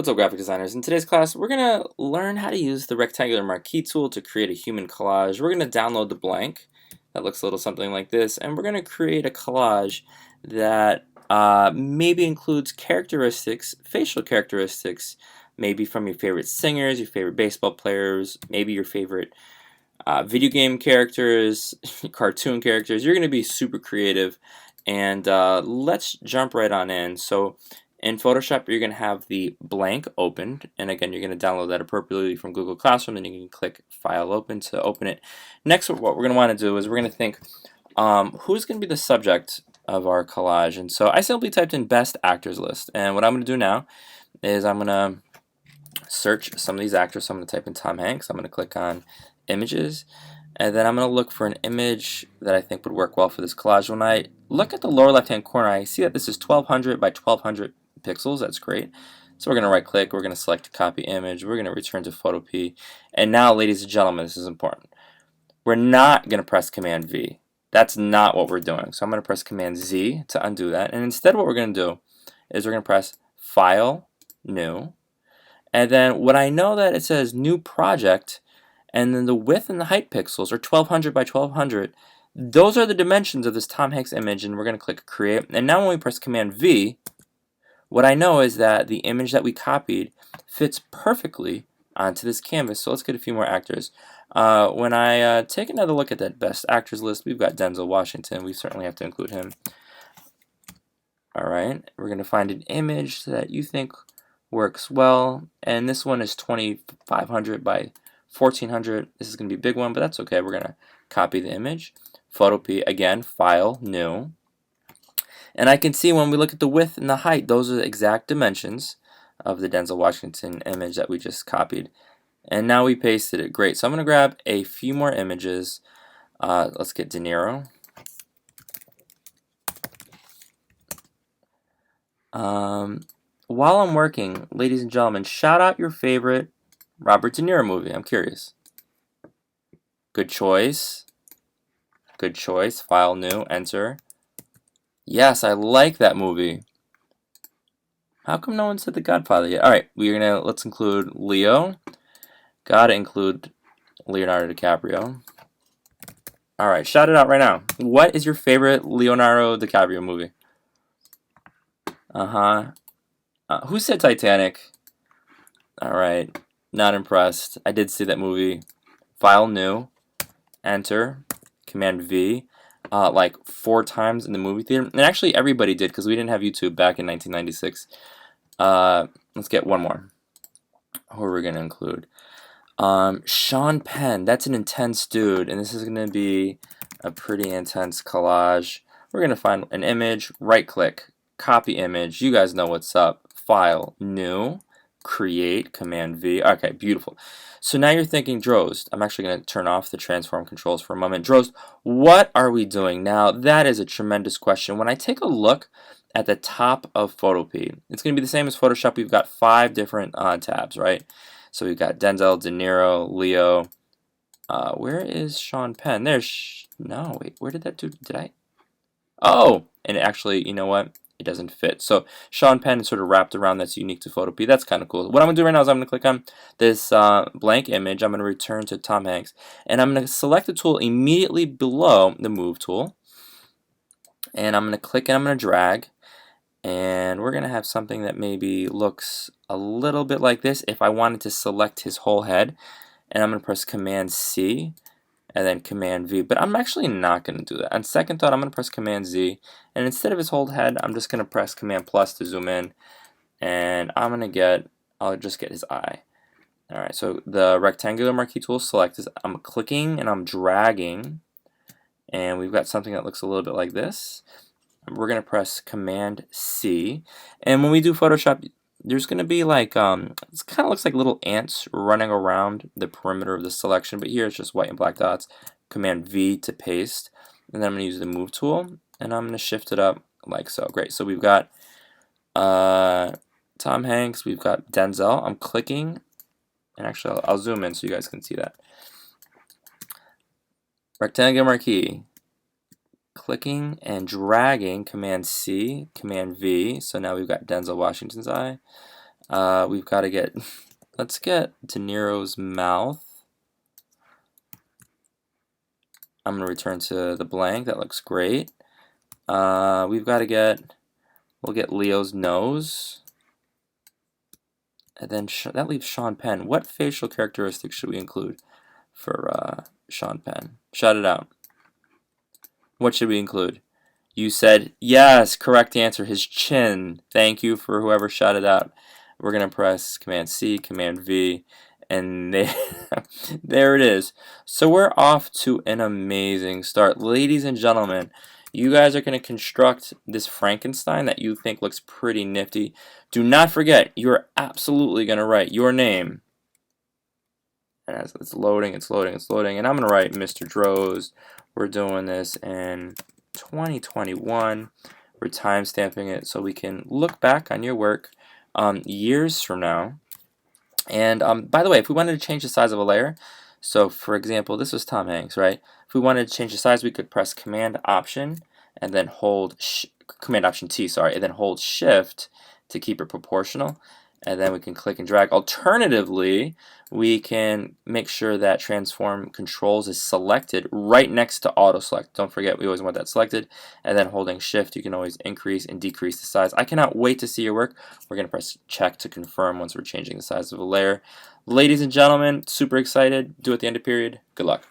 What's up, graphic designers? In today's class, we're going to learn how to use the rectangular marquee tool to create a human collage. We're going to download the blank that looks a little something like this, and we're going to create a collage that maybe includes characteristics, facial characteristics, maybe from your favorite singers, your favorite baseball players, maybe your favorite video game characters, cartoon characters. You're going to be super creative, and let's jump right on in. So in Photoshop, you're going to have the blank opened, and again, you're going to download that appropriately from Google Classroom, and you can click File Open to open it. Next, what we're going to want to do is we're going to think, who's going to be the subject of our collage? And so I simply typed in Best Actors List, and what I'm going to do now is I'm going to search some of these actors. So I'm going to type in Tom Hanks. I'm going to click on Images, and then I'm going to look for an image that I think would work well for this collage. When I look at the lower left hand corner, I see that this is 1200 by 1200 pixels. That's great. So we're going to right click, we're going to select copy image, we're going to return to photopea, and now, ladies and gentlemen, this is important. We're not going to press Command V. That's not what we're doing. So I'm going to press Command Z to undo that, and instead what we're going to do is we're going to press File, New, and then what I know that it says New Project, and then the width and the height pixels are 1200 by 1200. Those are the dimensions of this Tom Hanks image, and we're going to click Create. And now when we press Command V, what I know is that the image that we copied fits perfectly onto this canvas. So let's get a few more actors. When I take another look at that Best Actors list, we've got Denzel Washington. We certainly have to include him. Alright, we're going to find an image that you think works well, and this one is 2500 by 1400. This is going to be a big one, but that's okay. We're going to copy the image. Photopea, again, File, New. And I can see when we look at the width and the height, those are the exact dimensions of the Denzel Washington image that we just copied. And now we pasted it. Great. So I'm going to grab a few more images. Let's get De Niro. While I'm working, ladies and gentlemen, shout out your favorite Robert De Niro movie. I'm curious. Good choice. Good choice. File, New, enter. Yes, I like that movie. How come no one said The Godfather yet? All right, let's include Leo. Gotta include Leonardo Dicaprio. All right, shout it out right now. What is your favorite Leonardo DiCaprio movie? Who said Titanic? All right, not impressed. I did see that movie. File, New, enter, Command V. Like 4 times in the movie theater, and actually everybody did because we didn't have YouTube back in 1996. Let's get one more. Who are we going to include? Sean Penn. That's an intense dude, and this is going to be a pretty intense collage. We're going to find an image, right click, copy image. You guys know what's up. File, New, Create, Command V. Okay, beautiful. So now you're thinking, Drost, I'm actually going to turn off the transform controls for a moment. Drost, what are we doing now? That is a tremendous question. When I take a look at the top of photopea, it's going to be the same as Photoshop. We've got 5 different tabs, right? So we've got Denzel, De Niro, Leo. Where is Sean Penn? No, wait, where did that do? Did I? Oh, and actually, you know what? It doesn't fit. So Sean Penn is sort of wrapped around, that's unique to photopea. That's kind of cool. What I'm going to do right now is I'm going to click on this blank image. I'm going to return to Tom Hanks, and I'm going to select the tool immediately below the Move tool, and I'm going to click and I'm going to drag, and we're going to have something that maybe looks a little bit like this if I wanted to select his whole head. And I'm going to press Command C and then Command V, but I'm actually not going to do that. On second thought, I'm going to press Command Z, and instead of his whole head, I'm just going to press Command plus to zoom in, and I'll just get his eye. Alright, so the rectangular marquee tool selected. I'm clicking and I'm dragging, and we've got something that looks a little bit like this. We're going to press Command C, and when we do Photoshop, there's going to be like, it kind of looks like little ants running around the perimeter of the selection, but here it's just white and black dots. Command V to paste, and then I'm going to use the Move tool, and I'm going to shift it up like so. Great, so we've got Tom Hanks, we've got Denzel. I'm clicking, and actually I'll zoom in so you guys can see that. Rectangular marquee. Clicking and dragging, Command C, Command V. So now we've got Denzel Washington's eye. We've got to get, let's get De Niro's mouth. I'm going to return to the blank. That looks great. We've got to get, we'll get Leo's nose. And then that leaves Sean Penn. What facial characteristics should we include for Sean Penn? Shout it out. What should we include? You said yes, correct answer, his chin. Thank you for whoever shouted out. We're going to press Command C, Command V, and there it is. So we're off to an amazing start. Ladies and gentlemen, you guys are going to construct this Frankenstein that you think looks pretty nifty. Do not forget, you're absolutely going to write your name. And as it's loading, it's loading, it's loading. And I'm going to write Mr. Droz. We're doing this in 2021. We're time stamping it so we can look back on your work years from now. And by the way, if we wanted to change the size of a layer, so for example, this was Tom Hanks, right? If we wanted to change the size, we could press Command Option and then hold Command Option T, sorry, and then hold Shift to keep it proportional. And then we can click and drag. Alternatively, we can make sure that Transform Controls is selected right next to Auto Select. Don't forget, we always want that selected. And then holding Shift, you can always increase and decrease the size. I cannot wait to see your work. We're going to press check to confirm once we're changing the size of a layer. Ladies and gentlemen, super excited. Do it at the end of period. Good luck.